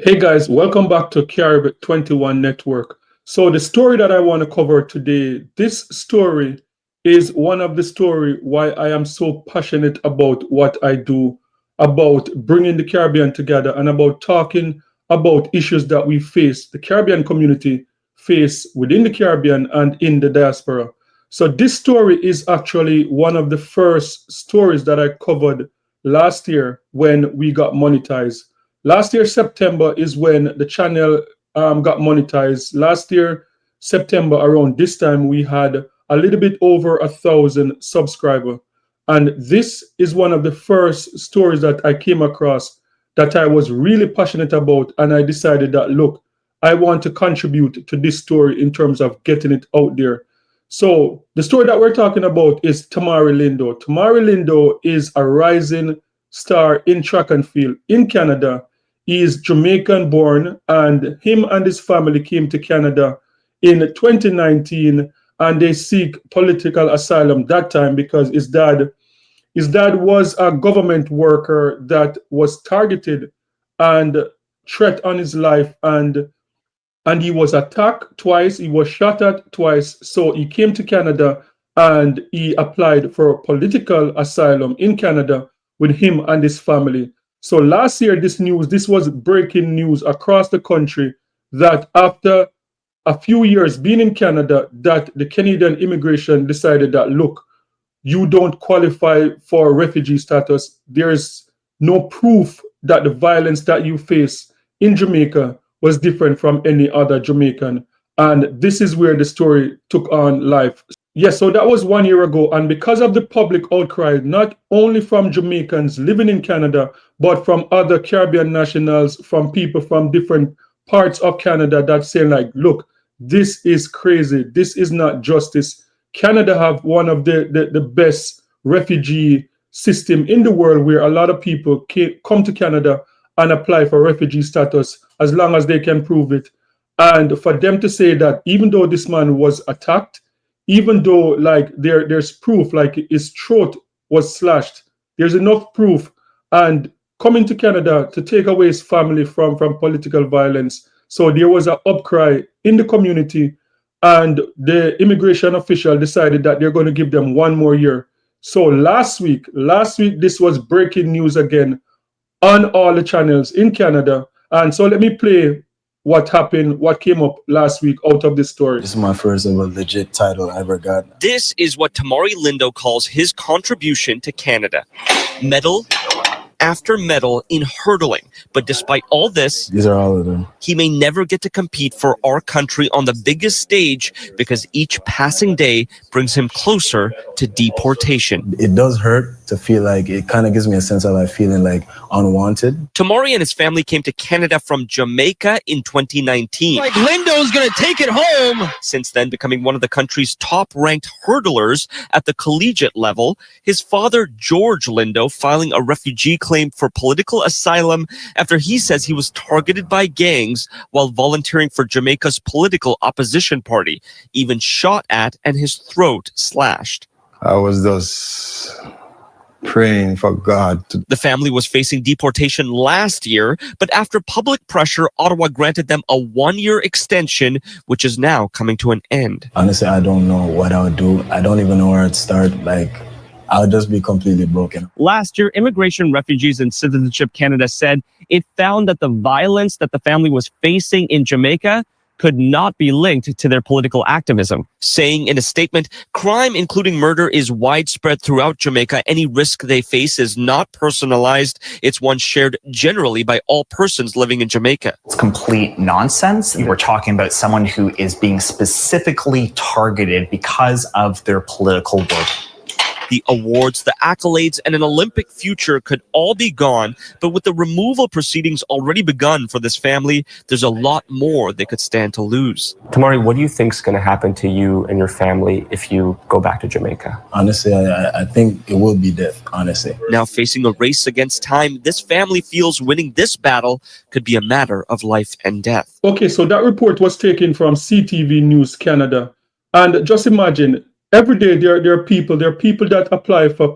Hey guys, welcome back to Carib 21 Network. So the story that I want to cover today, this story is one of the story why I am so passionate about what I do, about bringing the Caribbean together and about talking about issues that we face, the Caribbean community face within the Caribbean and in the diaspora. So this story is actually one of the first stories that I covered last year when we got monetized. Last year, September is when the channel got monetized. Last year, September, around this time, we had a little bit over 1,000 subscribers. And this is one of the first stories that I came across that I was really passionate about. And I decided that, look, I want to contribute to this story in terms of getting it out there. So the story that we're talking about is Tamari Lindo. Tamari Lindo is a rising star in track and field in Canada. He is Jamaican born, and him and his family came to Canada in 2019, and they seek political asylum that time because his dad was a government worker that was targeted and threat on his life, and he was attacked twice, he was shot at twice. So he came to Canada and he applied for political asylum in Canada with him and his family. So last year, this was breaking news across the country that after a few years being in Canada, that the Canadian immigration decided that, look, you don't qualify for refugee status. There's no proof that the violence that you face in Jamaica was different from any other Jamaican. And this is where the story took on life. Yes, so that was 1 year ago. And because of the public outcry, not only from Jamaicans living in Canada, but from other Caribbean nationals, from people from different parts of Canada that say, like, look, this is crazy. This is not justice. Canada have one of the best refugee system in the world where a lot of people come to Canada and apply for refugee status as long as they can prove it. And for them to say that even though this man was attacked, even though like there's proof, like his throat was slashed, there's enough proof, and coming to Canada to take away his family from political violence. So there was an upcry in the community, and the immigration official decided that they're going to give them 1 more year. So last week, this was breaking news again on all the channels in Canada. And so let me play what happened, what came up last week out of this story. This is my first ever legit title I ever got. This is what Tamari Lindo calls his contribution to Canada. Medal after medal in hurdling. But despite all this, These are all of them. he may never get to compete for our country on the biggest stage because each passing day brings him closer to deportation. It does hurt to feel like, it kind of gives me a sense of like feeling like unwanted. Tamari and his family came to Canada from Jamaica in 2019. Like Lindo's going to take it home. Since then, becoming one of the country's top-ranked hurdlers at the collegiate level, his father, George Lindo, filing a refugee claim for political asylum after he says he was targeted by gangs while volunteering for Jamaica's political opposition party, even shot at and his throat slashed. I was just praying for God to... The family was facing deportation last year, but after public pressure, Ottawa granted them a 1-year extension, which is now coming to an end. Honestly, I don't know what I would do. I don't even know where I'd start. Like, I'll just be completely broken. Last year, Immigration, Refugees and Citizenship Canada said it found that the violence that the family was facing in Jamaica could not be linked to their political activism. Saying in a statement, crime, including murder, is widespread throughout Jamaica. Any risk they face is not personalized. It's one shared generally by all persons living in Jamaica. It's complete nonsense. We're talking about someone who is being specifically targeted because of their political work. The awards, the accolades, and an Olympic future could all be gone, but with the removal proceedings already begun for this family, there's a lot more they could stand to lose. Tamari, what do you think is going to happen to you and your family if you go back to Jamaica? Honestly, I think it will be death, honestly. Now facing a race against time, this family feels winning this battle could be a matter of life and death. Okay, so that report was taken from CTV News Canada. And just imagine, every day there are people that apply for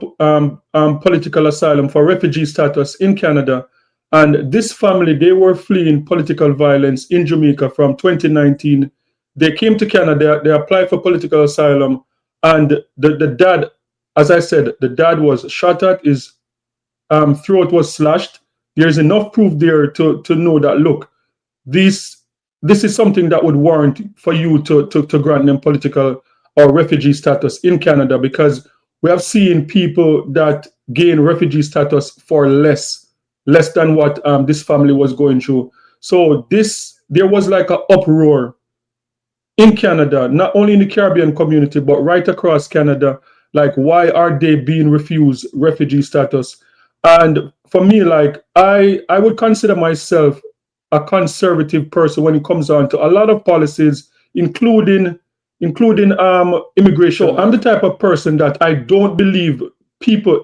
political asylum, for refugee status in Canada, And this family, they were fleeing political violence in Jamaica from 2019. They came to Canada, they applied for political asylum, and the dad, as I said, the dad was shot at, his throat was slashed. There's enough proof there to know that, look, this is something that would warrant for you to grant them political or refugee status in Canada, because we have seen people that gain refugee status for less than what this family was going through. So there was like an uproar in Canada, not only in the Caribbean community, but right across Canada. Like, why are they being refused refugee status? And for me, like, I would consider myself a conservative person when it comes on to a lot of policies, including immigration. I'm the type of person that I don't believe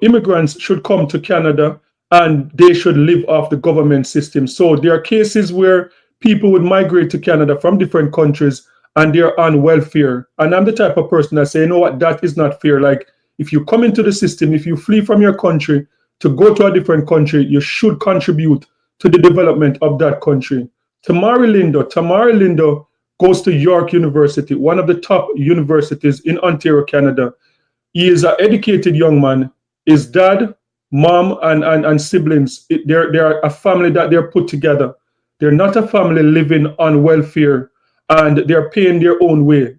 immigrants should come to Canada and they should live off the government system. So there are cases where people would migrate to Canada from different countries and they're on welfare. And I'm the type of person that say, you know what, that is not fair. Like, if you come into the system, if you flee from your country to go to a different country, you should contribute to the development of that country. Tamari Lindo goes to York University, one of the top universities in Ontario, Canada. He is an educated young man. His dad, mom, and siblings, they're a family that they're put together. They're not a family living on welfare, and they're paying their own way.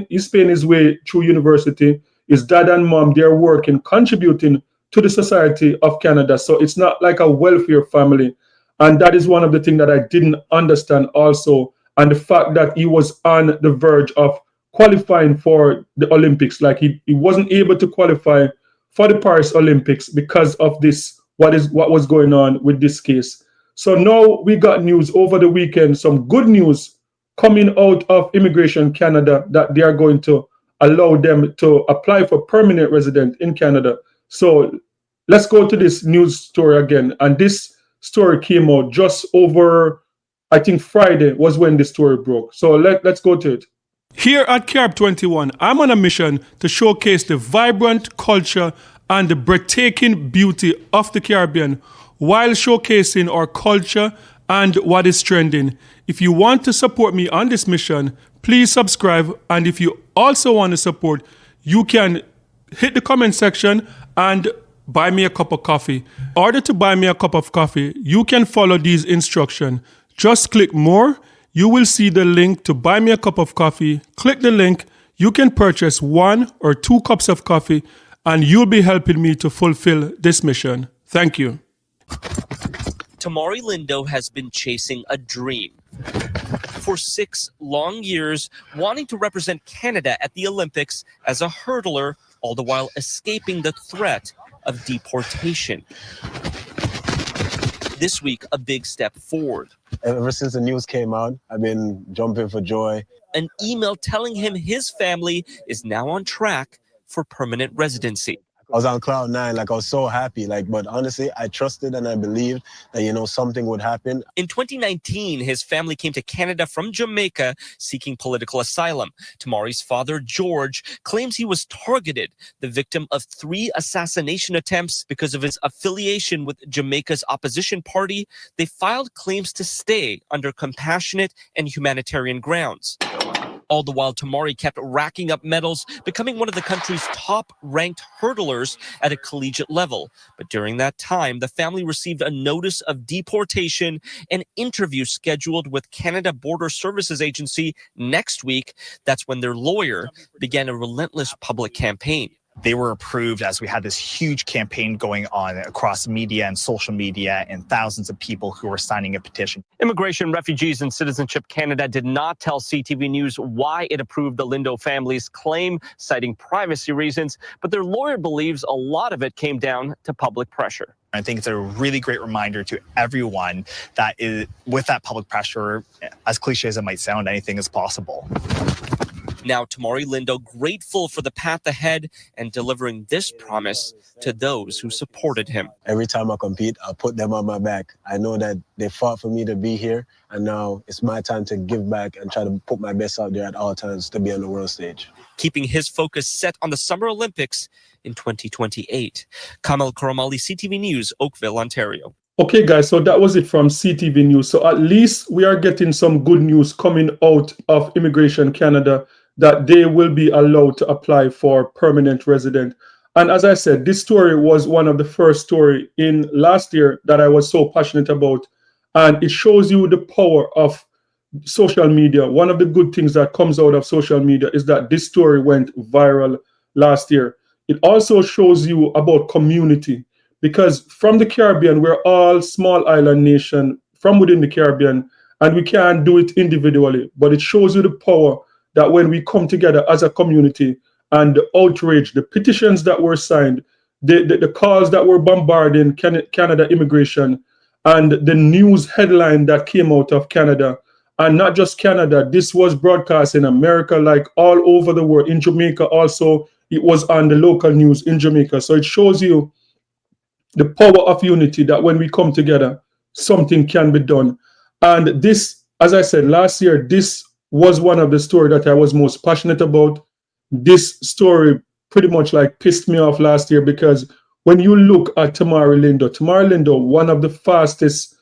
He's paying his way through university. His dad and mom, they're working, contributing to the society of Canada. So it's not like a welfare family. And that is one of the things that I didn't understand also. And the fact that he was on the verge of qualifying for the Olympics. Like, he wasn't able to qualify for the Paris Olympics because of this, what was going on with this case. So now we got news over the weekend, some good news coming out of Immigration Canada, that they are going to allow them to apply for permanent resident in Canada. So let's go to this news story again. And this story came out just over, I think Friday was when the story broke. So let's go to it. Here at Carib 21, I'm on a mission to showcase the vibrant culture and the breathtaking beauty of the Caribbean while showcasing our culture and what is trending. If you want to support me on this mission, please subscribe. And if you also want to support, you can hit the comment section and buy me a cup of coffee. In order to buy me a cup of coffee, you can follow these instructions. Just click more. You will see the link to buy me a cup of coffee. Click the link. You can purchase 1 or 2 cups of coffee, and you'll be helping me to fulfill this mission. Thank you. Tamari Lindo has been chasing a dream for 6 long years, wanting to represent Canada at the Olympics as a hurdler, all the while escaping the threat of deportation. This week, a big step forward. Ever since the news came out, I've been jumping for joy. An email telling him his family is now on track for permanent residency. I was on cloud 9, like I was so happy, but honestly, I trusted and I believed that, something would happen. In 2019, his family came to Canada from Jamaica seeking political asylum. Tamari's father, George, claims he was targeted, the victim of 3 assassination attempts because of his affiliation with Jamaica's opposition party. They filed claims to stay under compassionate and humanitarian grounds. All the while, Tamari kept racking up medals, becoming one of the country's top-ranked hurdlers at a collegiate level. But during that time, the family received a notice of deportation, an interview scheduled with Canada Border Services Agency next week. That's when their lawyer began a relentless public campaign. They were approved as we had this huge campaign going on across media and social media, and thousands of people who were signing a petition. Immigration, Refugees, and Citizenship Canada did not tell CTV News why it approved the Lindo family's claim, citing privacy reasons, but their lawyer believes a lot of it came down to public pressure. I think it's a really great reminder to everyone that with that public pressure, as cliche as it might sound, anything is possible. Now, Tamari Lindo grateful for the path ahead and delivering this promise to those who supported him. Every time I compete, I put them on my back. I know that they fought for me to be here, and now it's my time to give back and try to put my best out there at all times to be on the world stage. Keeping his focus set on the Summer Olympics in 2028. Kamal Karamali, CTV News, Oakville, Ontario. Okay, guys, so that was it from CTV News. So at least we are getting some good news coming out of Immigration Canada that they will be allowed to apply for permanent resident. And as I said, this story was one of the first story in last year that I was so passionate about. And it shows you the power of social media. One of the good things that comes out of social media is that this story went viral last year. It also shows you about community because from the Caribbean, we're all small island nation from within the Caribbean, and we can't do it individually. But it shows you the power that when we come together as a community and the outrage, the petitions that were signed, the calls that were bombarding Canada immigration, and the news headline that came out of Canada, and not just Canada, this was broadcast in America, like all over the world. In Jamaica also, it was on the local news in Jamaica. So it shows you the power of unity, that when we come together, something can be done. And this, as I said, last year, this was one of the stories that I was most passionate about. This story pretty much like pissed me off last year because when you look at Tamara Lindo, one of the fastest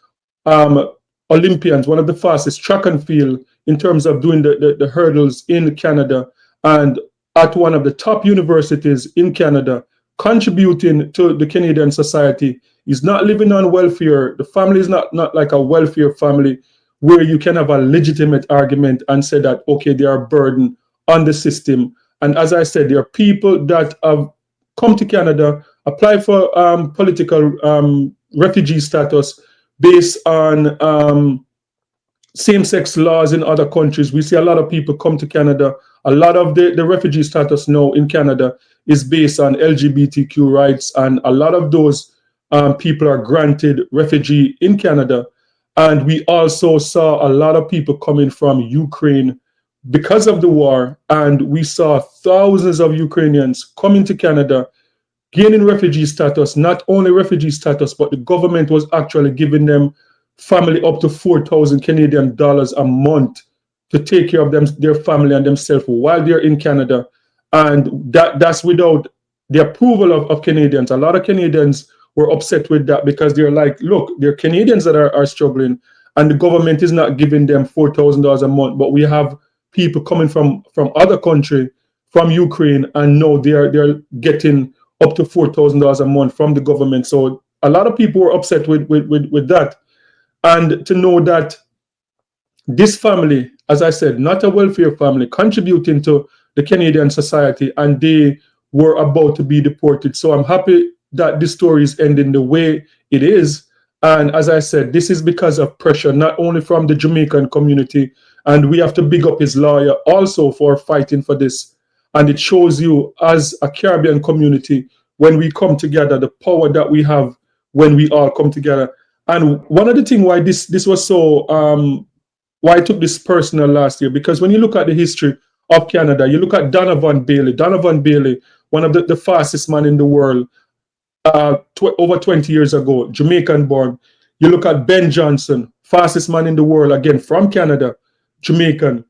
Olympians, one of the fastest track and field in terms of doing the hurdles in Canada, and at one of the top universities in Canada, contributing to the Canadian society, is not living on welfare. The family is not like a welfare family where you can have a legitimate argument and say that, okay, they are a burden on the system. And as I said, there are people that have come to Canada, apply for political refugee status based on same-sex laws in other countries. We see a lot of people come to Canada. A lot of the refugee status now in Canada is based on LGBTQ rights, and a lot of those people are granted refugee in Canada. And we also saw a lot of people coming from Ukraine because of the war, and we saw thousands of Ukrainians coming to Canada, gaining refugee status. Not only refugee status, but the government was actually giving them family up to 4,000 Canadian dollars a month to take care of them, their family and themselves while they're in Canada. And that's without the approval of Canadians. A lot of Canadians were upset with that because they're like, look, they're Canadians that are struggling, and the government is not giving them $4,000 a month, but we have people coming from other country, from Ukraine, and no, they're getting up to $4,000 a month from the government. So a lot of people were upset with that. And to know that this family, as I said, not a welfare family, contributing to the Canadian society, and they were about to be deported. So I'm happy that this story is ending the way it is. And as I said, this is because of pressure, not only from the Jamaican community, and we have to big up his lawyer also for fighting for this. And it shows you as a Caribbean community, when we come together, the power that we have when we all come together. And one of the things why this was so, why I took this personal last year, because when you look at the history of Canada, you look at Donovan Bailey, one of the fastest man in the world, over 20 years ago, Jamaican born. You look at Ben Johnson, fastest man in the world, again, from Canada, Jamaican.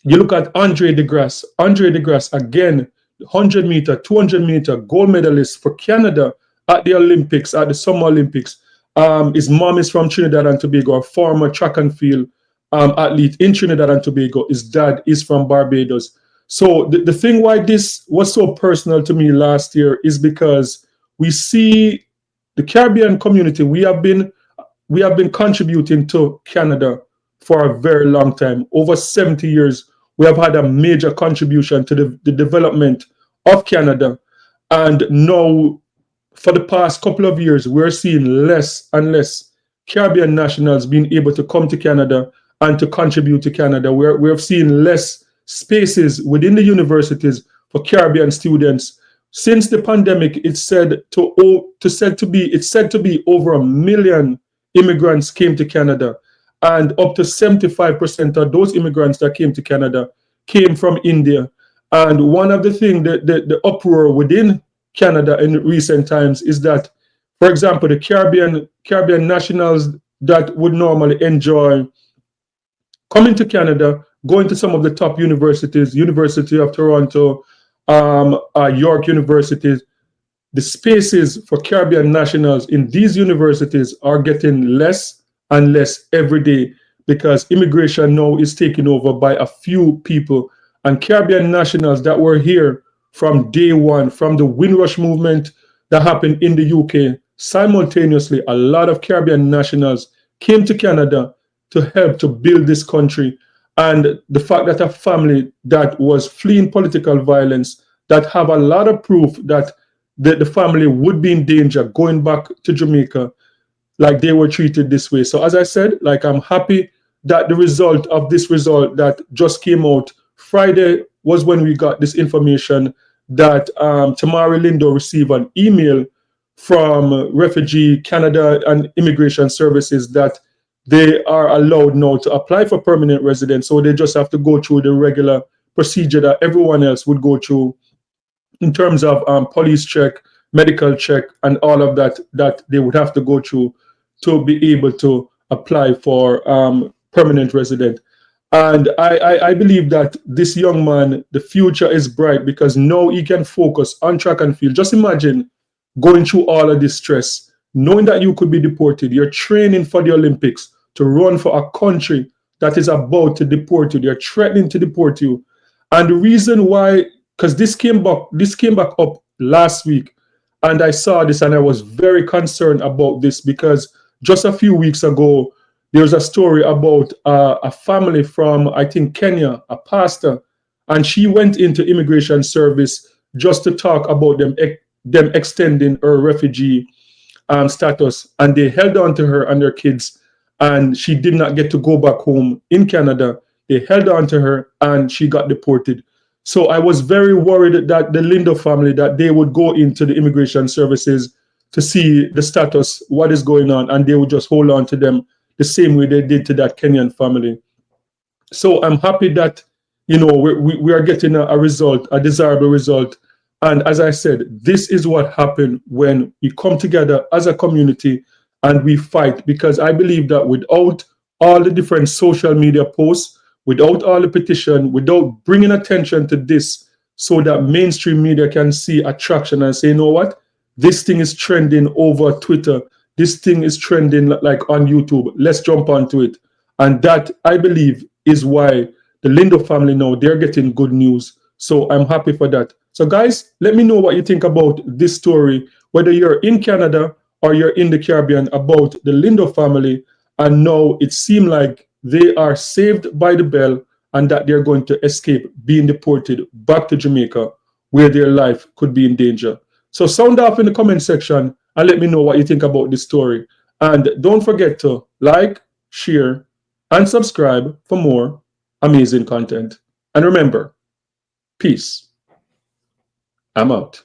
You look at Andre DeGrasse, again, 100 meter, 200 meter gold medalist for Canada at the Olympics, at the Summer Olympics. His mom is from Trinidad and Tobago, a former track and field athlete in Trinidad and Tobago. His dad is from Barbados. So the thing why this was so personal to me last year is because we see the Caribbean community. We have been contributing to Canada for a very long time. Over 70 years, we have had a major contribution to the development of Canada. And now, for the past couple of years, we're seeing less and less Caribbean nationals being able to come to Canada and to contribute to Canada. We're seeing less spaces within the universities for Caribbean students. Since the pandemic, it's said to be over 1 million immigrants came to Canada, and up to 75% of those immigrants that came to Canada came from India. And one of the things, the uproar within Canada in recent times is that, for example, the Caribbean nationals that would normally enjoy coming to Canada, going to some of the top universities, University of Toronto, York University, the spaces for Caribbean nationals in these universities are getting less and less every day because immigration now is taken over by a few people. And Caribbean nationals that were here from day one, from the Windrush movement that happened in the UK, simultaneously, a lot of Caribbean nationals came to Canada to help to build this country. And the fact that a family that was fleeing political violence, that have a lot of proof that the family would be in danger going back to Jamaica, like they were treated this way. So as I said, like I'm happy that the result of this result that just came out Friday was when we got this information that Tamari Lindo received an email from Refugee Canada and Immigration Services that they are allowed now to apply for permanent residence. So they just have to go through the regular procedure that everyone else would go through in terms of police check, medical check, and all of that that they would have to go through to be able to apply for permanent resident. And I believe that this young man, the future is bright because now he can focus on track and field. Just imagine going through all of this stress, knowing that you could be deported. You're training for the Olympics to run for a country that is about to deport you. They're threatening to deport you. And the reason why, because this came back up last week, and I saw this and I was very concerned about this because just a few weeks ago, there was a story about a family from, I think, Kenya, a pastor, and she went into immigration service just to talk about them extending her refugee status, and they held on to her and their kids, and she did not get to go back home in Canada. They held on to her and she got deported. So I was very worried that the Lindo family, that they would go into the immigration services to see the status, what is going on, and they would just hold on to them the same way they did to that Kenyan family. So I'm happy that, you know, we are getting a result, a desirable result. And as I said, this is what happened when we come together as a community and we fight, because I believe that without all the different social media posts, without all the petition, without bringing attention to this so that mainstream media can see attraction and say, you know what, this thing is trending over Twitter, this thing is trending like on YouTube, let's jump onto it. And that, I believe, is why the Lindo family now, they're getting good news. So I'm happy for that. So guys, let me know what you think about this story, whether you're in Canada or you're in the Caribbean, about the Lindo family. And now it seems like they are saved by the bell and that they're going to escape being deported back to Jamaica, where their life could be in danger. So sound off in the comment section and let me know what you think about this story. And don't forget to like, share, and subscribe for more amazing content. And remember, peace. I'm out.